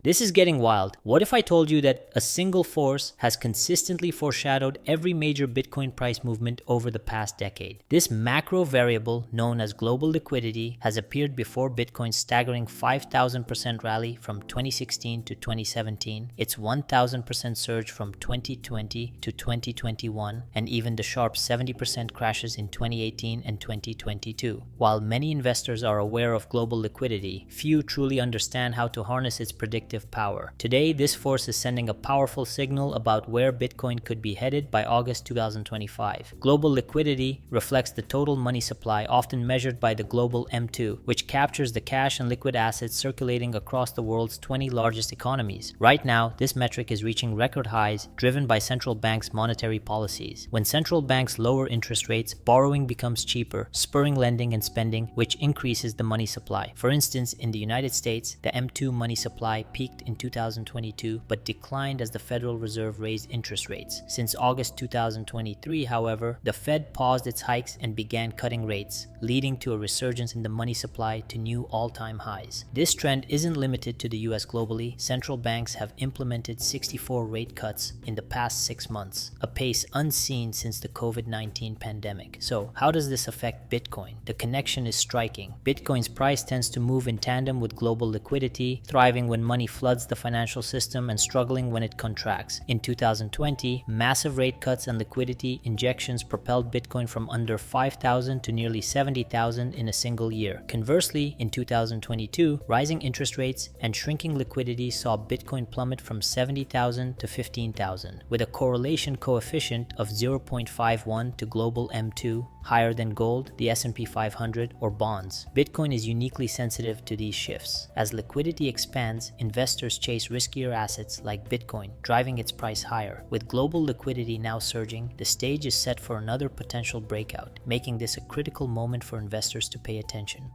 This is getting wild. What if I told you that a single force has consistently foreshadowed every major Bitcoin price movement over the past decade? This macro variable, known as global liquidity, has appeared before Bitcoin's staggering 5,000% rally from 2016 to 2017, its 1,000% surge from 2020 to 2021, and even the sharp 70% crashes in 2018 and 2022. While many investors are aware of global liquidity, few truly understand how to harness its predictive power. Today, this force is sending a powerful signal about where Bitcoin could be headed by August 2025. Global liquidity reflects the total money supply, often measured by the global M2, which captures the cash and liquid assets circulating across the world's 20 largest economies. Right now, this metric is reaching record highs, driven by central banks' monetary policies. When central banks lower interest rates, borrowing becomes cheaper, spurring lending and spending, which increases the money supply. For instance, in the United States, the M2 money supply peaked in 2022 but declined as the Federal Reserve raised interest rates. Since August 2023, however, the Fed paused its hikes and began cutting rates, leading to a resurgence in the money supply to new all-time highs. This trend isn't limited to the US. Globally, central banks have implemented 64 rate cuts in the past 6 months, a pace unseen since the COVID-19 pandemic. So, how does this affect Bitcoin? The connection is striking. Bitcoin's price tends to move in tandem with global liquidity, thriving when money floods the financial system and struggling when it contracts. In 2020, massive rate cuts and liquidity injections propelled Bitcoin from under 5,000 to nearly 70,000 in a single year. Conversely, in 2022, rising interest rates and shrinking liquidity saw Bitcoin plummet from 70,000 to 15,000, with a correlation coefficient of 0.51 to global M2, higher than gold, the S&P 500, or bonds. Bitcoin is uniquely sensitive to these shifts. As liquidity expands, investors chase riskier assets like Bitcoin, driving its price higher. With global liquidity now surging, the stage is set for another potential breakout, making this a critical moment for investors to pay attention.